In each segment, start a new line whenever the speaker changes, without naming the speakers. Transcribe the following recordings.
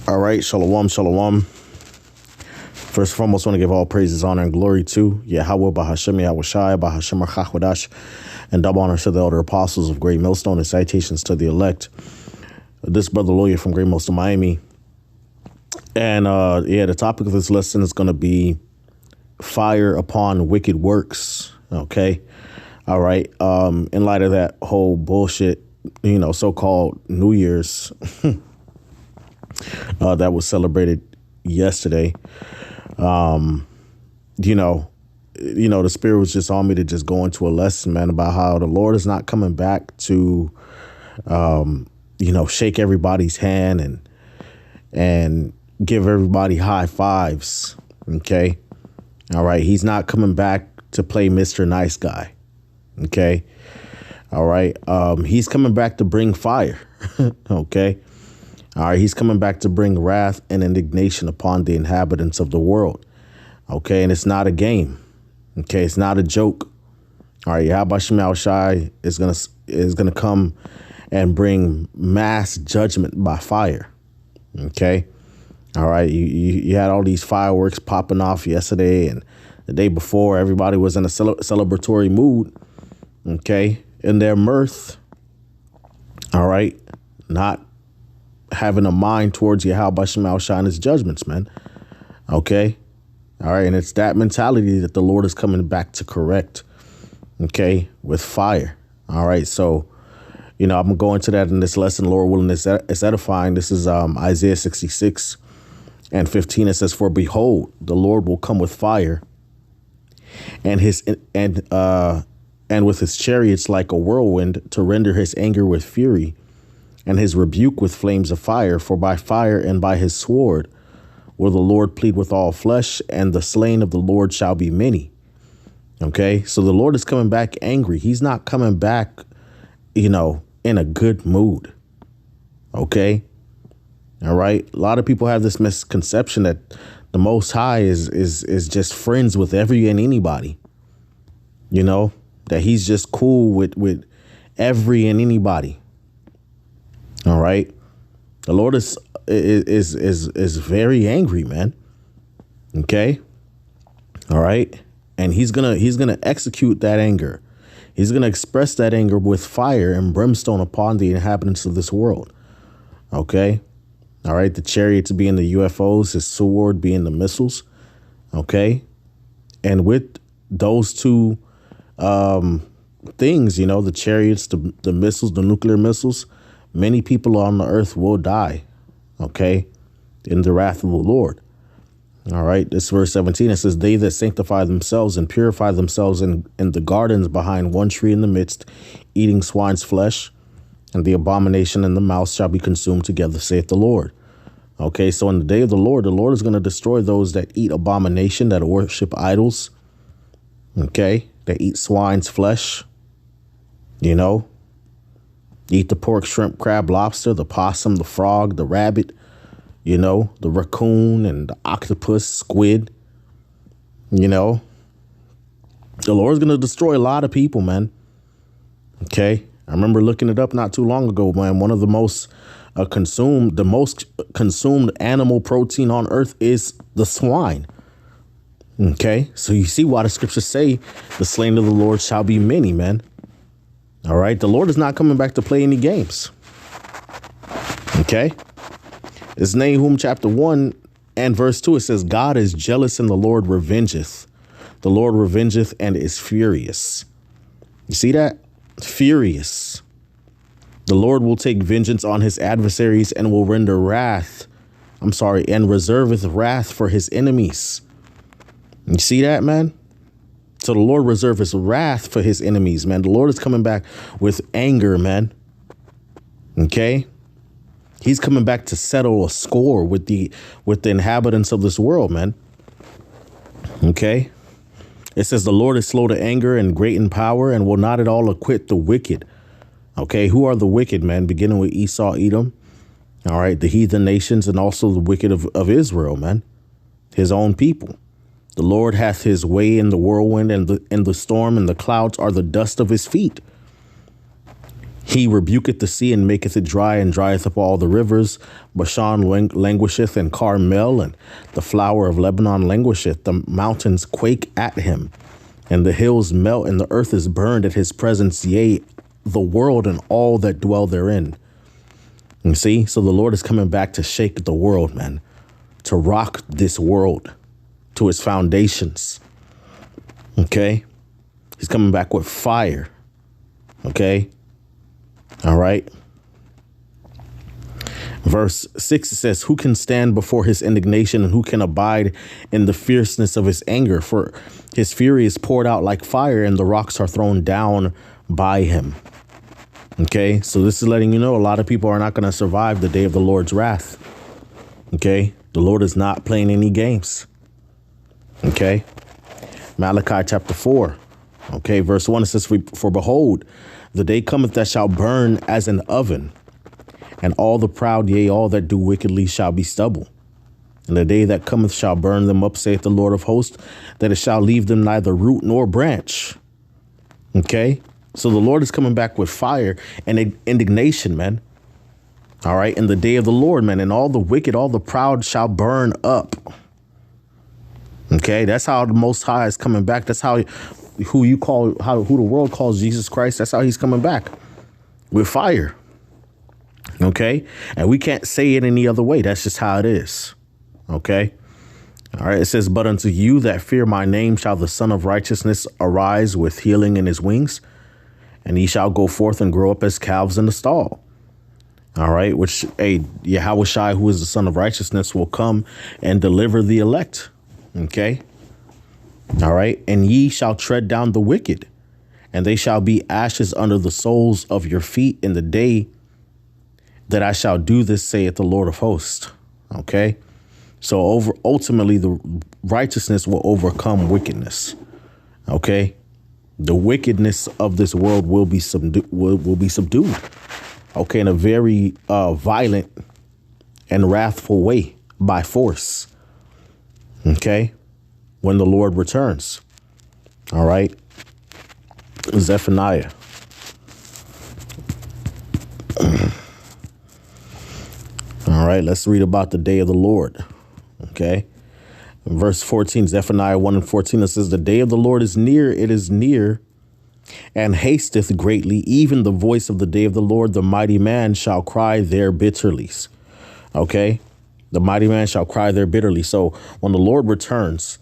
All right, shalom, shalom. First and foremost, I want to give all praises, honor, and glory to Yahweh, Bahashem, Yahweh Shai, Bahashem, Chachwadash, and double honor to the elder apostles of Great Millstone and citations to the elect. This brother lawyer from Great Millstone, Miami. And the topic of this lesson is going to be fire upon wicked works. Okay. All right. In light of that whole bullshit, so-called New Year's that was celebrated yesterday. The spirit was just on me to just go into a lesson, man, about how the Lord is not coming back to, shake everybody's hand and give everybody high fives. Okay. All right. He's not coming back to play Mr. Nice Guy. Okay. All right. He's coming back to bring fire. Okay. All right. He's coming back to bring wrath and indignation upon the inhabitants of the world. OK, and it's not a game. OK, it's not a joke. All right. Yahweh Shai Shai is going to come and bring mass judgment by fire. OK. All right. You had all these fireworks popping off yesterday and the day before. Everybody was in a celebratory mood. OK, in their mirth. All right. Not having a mind towards Yahweh Shai Shai and his judgments, man. OK. All right. And it's that mentality that the Lord is coming back to correct. OK, with fire. All right. So, I'm going to go into that in this lesson. Lord willing, it's edifying. This is Isaiah 66:15. It says, "For behold, the Lord will come with fire and with his chariots like a whirlwind to render his anger with fury and his rebuke with flames of fire. For by fire and by his sword will the Lord plead with all flesh, and the slain of the Lord shall be many." Okay, so the Lord is coming back angry. He's not coming back, in a good mood. Okay. All right. A lot of people have this misconception that the Most High is just friends with every and anybody. That he's just cool with every and anybody. All right. The Lord is very angry, man. Okay. All right. And he's gonna execute that anger. He's gonna express that anger with fire and brimstone upon the inhabitants of this world. Okay. All right. The chariots being the UFOs, his sword being the missiles. Okay. And with those two things, the chariots, the missiles, the nuclear missiles, many people on the earth will die. OK, in the wrath of the Lord. All right. This verse 17, it says, "They that sanctify themselves and purify themselves in the gardens behind one tree in the midst, eating swine's flesh, and the abomination and the mouse shall be consumed together, saith the Lord." OK, so in the day of the Lord is going to destroy those that eat abomination, that worship idols. OK, that eat swine's flesh, eat the pork, shrimp, crab, lobster, the possum, the frog, the rabbit, the raccoon and the octopus, squid. The Lord's going to destroy a lot of people, man. OK, I remember looking it up not too long ago, man. One of the most consumed animal protein on earth is the swine. OK, so you see why the scriptures say the slain of the Lord shall be many, man. All right. The Lord is not coming back to play any games. OK, it's Nahum chapter 1 and verse 2. It says, "God is jealous and the Lord revengeth. The Lord revengeth and is furious." You see that? Furious. The Lord will take vengeance on his adversaries and will render wrath. And reserveth wrath for his enemies. You see that, man? So the Lord reserves his wrath for his enemies, man. The Lord is coming back with anger, man. OK, he's coming back to settle a score with the inhabitants of this world, man. OK, it says the Lord is slow to anger and great in power and will not at all acquit the wicked. OK, who are the wicked, man? Beginning with Esau, Edom. All right. The heathen nations and also the wicked of Israel, man. His own people. The Lord hath his way in the whirlwind and in the storm, and the clouds are the dust of his feet. He rebuketh the sea and maketh it dry and drieth up all the rivers. Bashan languisheth and Carmel and the flower of Lebanon languisheth. The mountains quake at him and the hills melt and the earth is burned at his presence. Yea, the world and all that dwell therein. You see, so the Lord is coming back to shake the world, man, to rock this world to its foundations. Okay. He's coming back with fire. Okay. All right. Verse 6, it says, who can stand before his indignation and who can abide in the fierceness of his anger? For his fury is poured out like fire and the rocks are thrown down by him. OK, so this is letting you know a lot of people are not going to survive the day of the Lord's wrath. OK, the Lord is not playing any games. OK, Malachi chapter 4. OK, verse 1, it says, for behold, the day cometh that shall burn as an oven, and all the proud, yea, all that do wickedly shall be stubble. And the day that cometh shall burn them up, saith the Lord of hosts, that it shall leave them neither root nor branch. OK, so the Lord is coming back with fire and indignation, man. All right. In the day of the Lord, man, and all the wicked, all the proud shall burn up. OK, that's how the Most High is coming back. That's how who the world calls Jesus Christ. That's how he's coming back with fire. OK, and we can't say it any other way. That's just how it is. OK. All right. It says, but unto you that fear my name shall the Son of Righteousness arise with healing in his wings. And he shall go forth and grow up as calves in the stall. All right. Which Yahushua, who is the Son of Righteousness, will come and deliver the elect. OK. All right. And ye shall tread down the wicked, and they shall be ashes under the soles of your feet in the day that I shall do this, saith the Lord of hosts. OK. So ultimately, the righteousness will overcome wickedness. OK. The wickedness of this world will be subdued. OK, in a very violent and wrathful way, by force. OK, when the Lord returns. All right. Zephaniah. All right, let's read about the day of the Lord. OK. Verse 14, Zephaniah 1 and 14, it says, the day of the Lord is near, it is near, and hasteth greatly. Even the voice of the day of the Lord, the mighty man shall cry there bitterly. OK, the mighty man shall cry there bitterly. So when the Lord returns,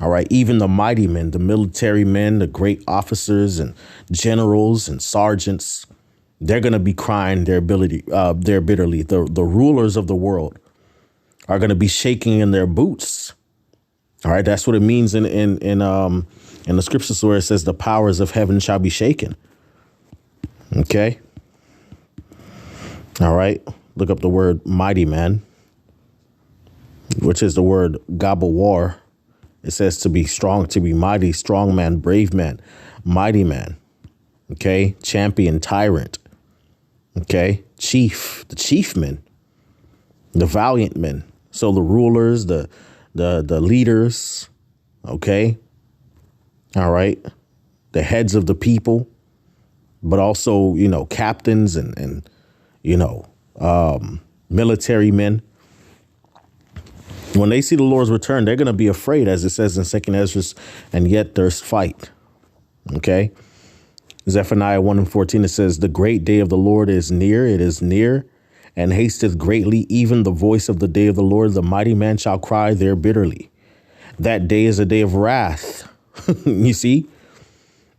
all right, even the mighty men, the military men, the great officers and generals and sergeants, they're going to be crying there bitterly. The rulers of the world are going to be shaking in their boots. All right, that's what it means in the scriptures where it says the powers of heaven shall be shaken. OK. All right. Look up the word mighty man, which is the word gabawar. It says to be strong, to be mighty, strong man, brave man, mighty man. OK. Champion, tyrant. OK. Chief, the chief men, the valiant men. So the rulers, the leaders, OK. All right. The heads of the people, but also, captains and military men. When they see the Lord's return, they're going to be afraid, as it says in 2nd Ezra, and yet there's fight. OK. Zephaniah 1 and 14, it says, the great day of the Lord is near. It is near and hasteth greatly. Even the voice of the day of the Lord, the mighty man shall cry there bitterly. That day is a day of wrath. You see,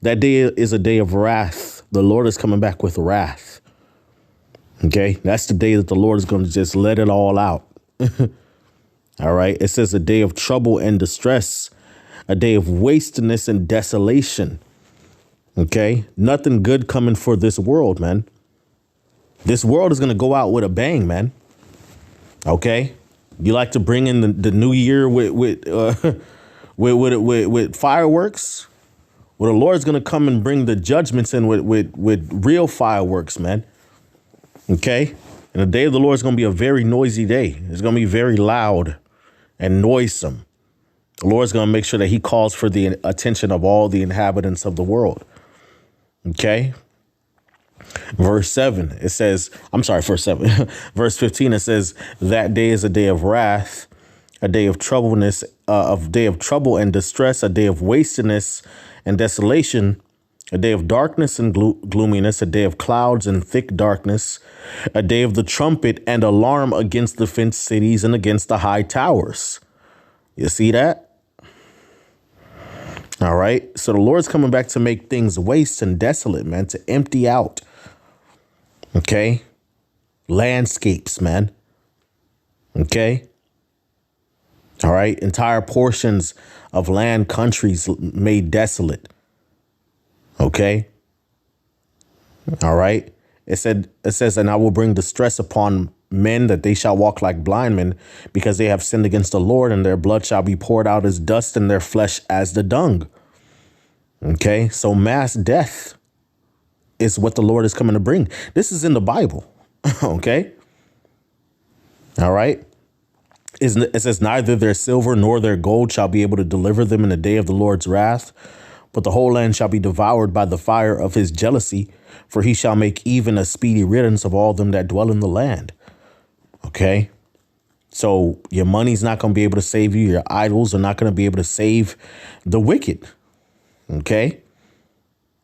that day is a day of wrath. The Lord is coming back with wrath. OK, that's the day that the Lord is going to just let it all out. All right. It says a day of trouble and distress, a day of wastedness and desolation. OK, nothing good coming for this world, man. This world is going to go out with a bang, man. OK, you like to bring in the new year with fireworks? Well, the Lord's going to come and bring the judgments in with real fireworks, man. OK, and the day of the Lord is going to be a very noisy day. It's going to be very loud and noisome. The Lord's going to make sure that he calls for the attention of all the inhabitants of the world. OK, Verse 7, it says, I'm sorry, verse 7. Verse 15, it says, that day is a day of wrath, a day of troubleness, day of trouble and distress, a day of wastiness and desolation, a day of darkness and gloominess, a day of clouds and thick darkness, a day of the trumpet and alarm against the fenced cities and against the high towers. You see that? All right. So the Lord's coming back to make things waste and desolate, man, to empty out. Okay. Landscapes, man. Okay. All right. Entire portions of land, countries made desolate. Okay. All right. It says, and I will bring distress upon men that they shall walk like blind men because they have sinned against the Lord, and their blood shall be poured out as dust and their flesh as the dung. Okay. So mass death is what the Lord is coming to bring. This is in the Bible. Okay. All right. It says, neither their silver nor their gold shall be able to deliver them in the day of the Lord's wrath, but the whole land shall be devoured by the fire of his jealousy, for he shall make even a speedy riddance of all them that dwell in the land. Okay. So your money's not going to be able to save you. Your idols are not going to be able to save the wicked. Okay.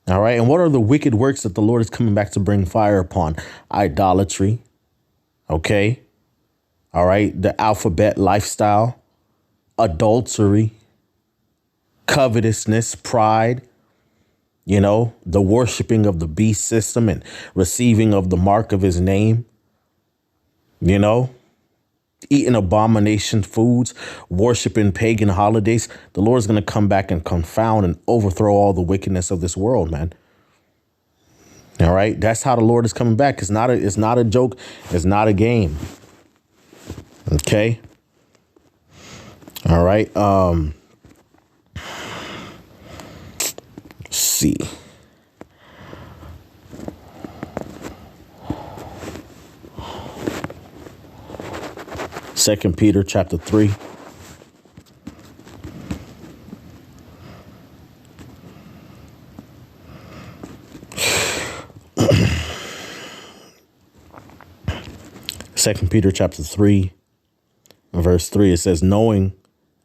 All right. And what are the wicked works that the Lord is coming back to bring fire upon? Idolatry. Okay. All right. The alphabet lifestyle, adultery, covetousness, pride, the worshiping of the beast system and receiving of the mark of his name, eating abomination foods, worshiping pagan holidays. The Lord's going to come back and confound and overthrow all the wickedness of this world, man. All right. That's how the Lord is coming back. It's not a joke. It's not a game. Okay. All right. Let's see. Second Peter chapter 3. Second Peter chapter 3, verse 3, it says, knowing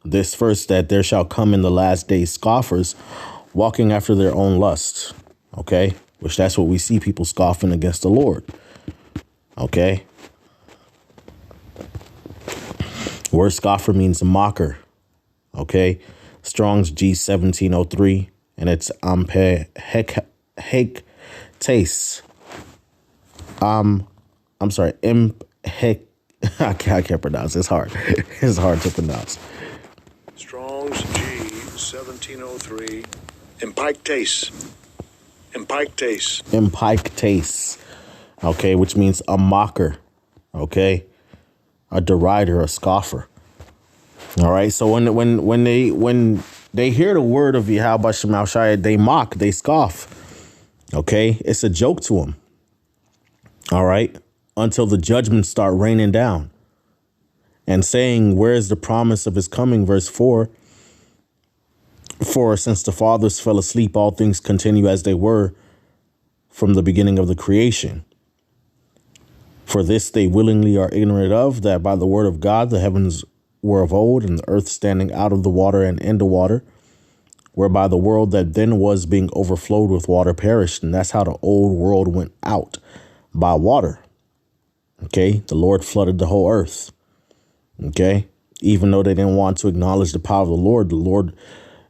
this first, that there shall come in the last days scoffers, walking after their own lusts. Okay. Which that's what we see, people scoffing against the Lord. Okay. Word scoffer means mocker. Okay. Strong's G1703, and it's hektes. I'm sorry. I can't pronounce. It's hard. It's hard to pronounce.
Strong's G1703. Impictes.
Okay, which means a mocker. Okay, a derider, a scoffer. All right. So when they hear the word of Yahweh Shema Shai, they mock, they scoff. Okay, it's a joke to them. All right. Until the judgments start raining down and saying, where is the promise of his coming? Verse 4. For since the fathers fell asleep, all things continue as they were from the beginning of the creation. For this they willingly are ignorant of, that by the word of God the heavens were of old, and the earth standing out of the water and in the water, whereby the world that then was being overflowed with water perished. And that's how the old world went out, by water. Okay, the Lord flooded the whole earth. Okay, even though they didn't want to acknowledge the power of the Lord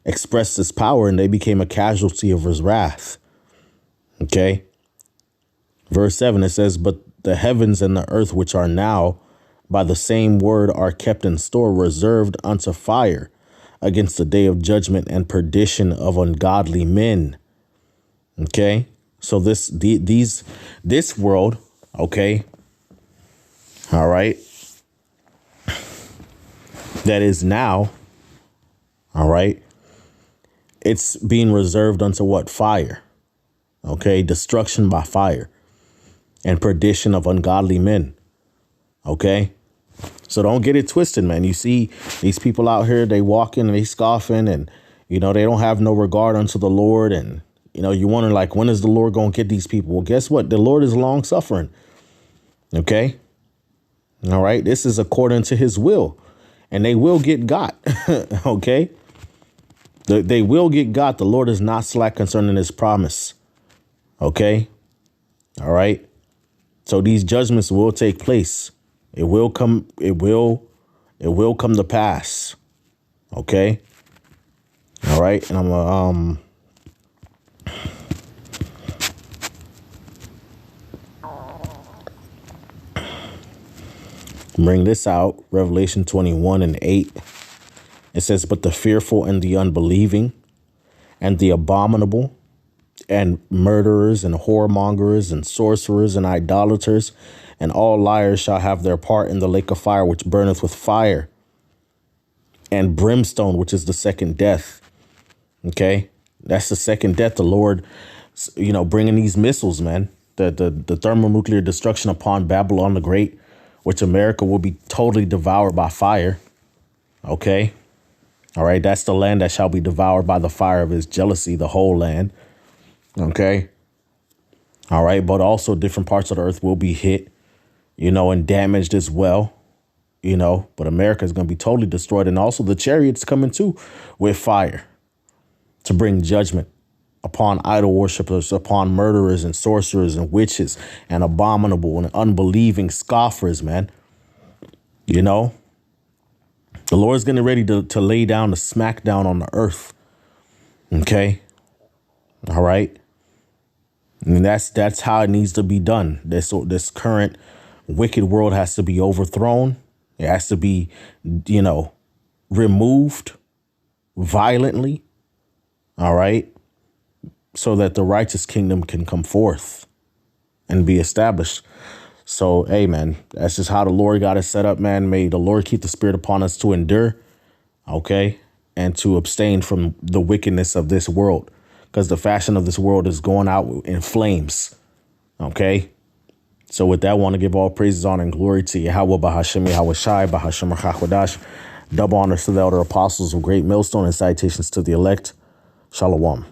expressed his power, and they became a casualty of his wrath. Okay, verse 7, it says, but the heavens and the earth, which are now by the same word, are kept in store, reserved unto fire against the day of judgment and perdition of ungodly men. Okay, so this world, okay, all right, that is now, all right, it's being reserved unto what? Fire. Okay, destruction by fire and perdition of ungodly men. Okay, so don't get it twisted, man. You see these people out here, they walking and they scoffing, and they don't have no regard unto the Lord, and You know, you wonder, like, when is the Lord going to get these people? Well, guess what? The Lord is long suffering. Okay. All right. This is according to his will, and they will get got. Okay. They will get got. The Lord is not slack concerning his promise. Okay. All right. So these judgments will take place. It will come. It will come to pass. Okay. All right. And I'm going to bring this out. Revelation 21:8. It says, but the fearful and the unbelieving and the abominable and murderers and whoremongers and sorcerers and idolaters and all liars shall have their part in the lake of fire, which burneth with fire and brimstone, which is the second death. Okay. That's the second death. The Lord, you know, bringing these missiles, man, the thermonuclear destruction upon Babylon the Great, which America will be totally devoured by fire. Okay. All right. That's the land that shall be devoured by the fire of his jealousy, the whole land. Okay. All right. But also different parts of the earth will be hit, you know, and damaged as well, you know, but America is going to be totally destroyed. And also the chariots coming too with fire to bring judgment upon idol worshipers, upon murderers and sorcerers and witches and abominable and unbelieving scoffers, man. You know, the Lord's getting ready to lay down the smackdown on the earth. Okay. All right. And that's how it needs to be done. This current wicked world has to be overthrown. It has to be, you know, removed violently. All right. So that the righteous kingdom can come forth and be established. So, hey, man, that's just how the Lord got it set up, man. May the Lord keep the spirit upon us to endure. OK, and to abstain from the wickedness of this world, because the fashion of this world is going out in flames. OK, so with that, I want to give all praises, honor, and glory to Yahweh, Bahashem, Yahweh Shai, Bahashem, Chakwadash. Double honors to the elder apostles of Great Millstone and citations to the elect. Shalom.